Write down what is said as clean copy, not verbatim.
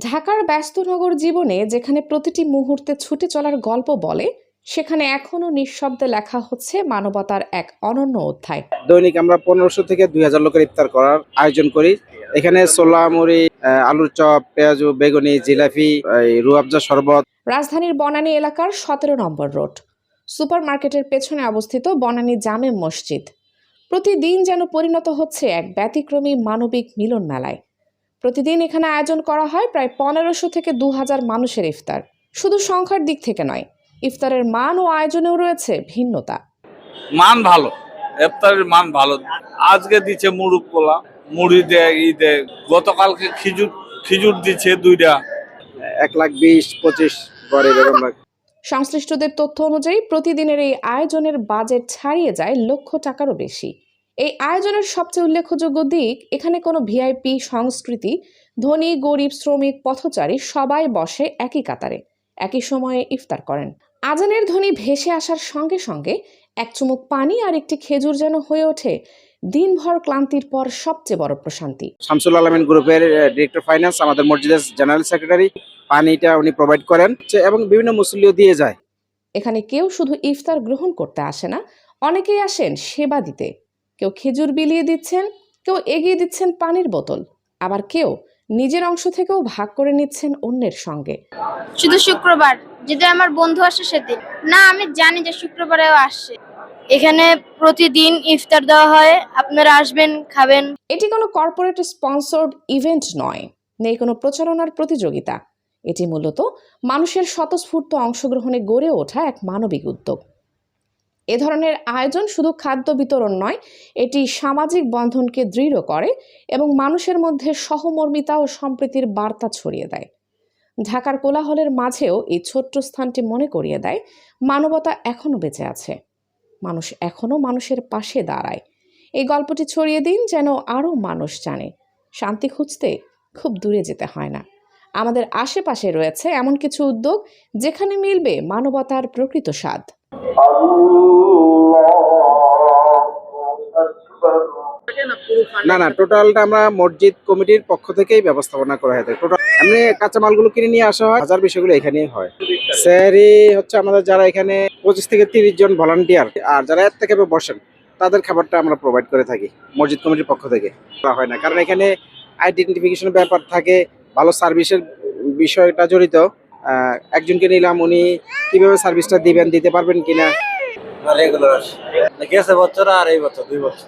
ঢাকার ব্যস্ত নগর জীবনে যেখানে প্রতিটি মুহূর্তে ছুটে চলার গল্প বলে, সেখানে এখনো নিঃশব্দে লেখা হচ্ছে মানবতার এক অনন্য অধ্যায়। দৈনিক আমরা 1500 থেকে 2000 লোকের ইফতার করার আয়োজন করি। এখানে ছোলা মুড়ি, আলুর চপ, পেঁয়াজু, বেগুনি, জিলাপি, রুয়াবজা শরবত। রাজধানীর বনানী এলাকার 17 নম্বর রোড সুপার মার্কেটের পেছনে অবস্থিত বনানী জামে মসজিদ প্রতিদিন যেন পরিণত হচ্ছে এক ব্যতিক্রমী মানবিক মিলন মেলায়। প্রতিদিন এখানে আয়োজন করা হয় প্রায় 1500 থেকে 2000 মানুষের ইফতার। শুধু সংখ্যার দিক থেকে নয়, ইফতারের মান ও আয়োজনেও রয়েছে ভিন্নতা। মান ভালো, ইফতারের মান ভালো। আজকে দিচ্ছে মুরুব পোলা, মুড়ি দেয়, দেয়। গতকালকে খিজুর দিচ্ছে 2টা। 1,20,25 গড়ে বেগম। সংশ্লিষ্টদের তথ্য অনুযায়ী প্রতিদিনের এই আয়োজনের বাজেট ছাড়িয়ে যায় লক্ষ টাকারও বেশি। এই আয়োজনের সবচেয়ে উল্লেখযোগ্য দিক, এখানে কোনো ভিআইপি সংস্কৃতি, ধনী গরিব শ্রমিক পথচারী সবাই বসে একই কাতারে, একই সময়ে ইফতার করেন। আজানের ধ্বনি ভেসে আসার সঙ্গে সঙ্গে এক চুমুক পানি আর একটি খেজুর যেন হয়ে ওঠে দিনভর ক্লান্তির পর সবচেয়ে বড় প্রশান্তি। শামসুল আলমিন গ্রুপের ডিরেক্টর ফাইন্যান্স, আমাদের মসজিদের জেনারেল সেক্রেটারি, পানিটা উনি প্রোভাইড করেন এবং বিভিন্ন মুসল্লিও দিয়ে যায়। এখানে কেউ শুধু ইফতার গ্রহণ করতে আসে না, অনেকেই আসেন সেবা দিতে। কেউ খেজুর বিলিয়ে দিচ্ছেন, কেউ এগিয়ে দিচ্ছেন পানির বোতল, আবার কেউ নিজের অংশ থেকেও ভাগ করে নিচ্ছেন অন্যের সঙ্গে। শুধু শুক্রবার যদি আমার বন্ধু আসে সেদিন না, আমি জানি যে শুক্রবারেও আসছে। এখানে প্রতিদিন ইফতার দেওয়া হয়, আপনারা আসবেন, খাবেন। এটি কোনো কর্পোরেট স্পন্সর্ড ইভেন্ট নয়, নেই কোনো প্রচারণার প্রতিযোগিতা। এটি মূলত মানুষের স্বতঃস্ফূর্ত অংশগ্রহণে গড়ে ওঠা এক মানবিক উদ্যোগ। এ ধরনের আয়োজন শুধু খাদ্য বিতরণ নয়, এটি সামাজিক বন্ধনকে দৃঢ় করে এবং মানুষের মধ্যে সহমর্মিতা ও সম্প্রীতির বার্তা ছড়িয়ে দেয়। ঢাকার কোলাহলের মাঝেও এই ছোট্ট স্থানটি মনে করিয়ে দেয় মানবতা এখনো বেঁচে আছে, মানুষ এখনো মানুষের পাশে দাঁড়ায়। এই গল্পটি ছড়িয়ে দিন যেন আরও মানুষ জানে শান্তি খুঁজতে খুব দূরে যেতে হয় না। আমাদের আশেপাশে রয়েছে এমন কিছু উদ্যোগ যেখানে মিলবে মানবতার প্রকৃত স্বাদ। না, টোটালটা আমরা মসজিদ কমিটির পক্ষ থেকেই ব্যবস্থাপনা করা হয়। টোটাল এমনি কাঁচামালগুলো কিনে নিয়ে আসা হয়, বাজার বিষয়গুলো এখানেই হয়। স্যারই হচ্ছে আমাদের যারা এখানে 25 থেকে 30 জন ভলান্টিয়ার আর যারা এর থেকে বসেন তাদের খাবারটা আমরা প্রোভাইড করে থাকি মসজিদ কমিটির পক্ষ থেকে। করা হয় না কারণ এখানে আইডেন্টিফিকেশনের ব্যাপার থাকে, ভালো সার্ভিসের বিষয়টা জড়িত। একজনকে নিলাম, উনি কিভাবে সার্ভিসটা দিতে পারবেন কিনা। রেগুলার গেছে বছর আর এই বছর 2 বছর।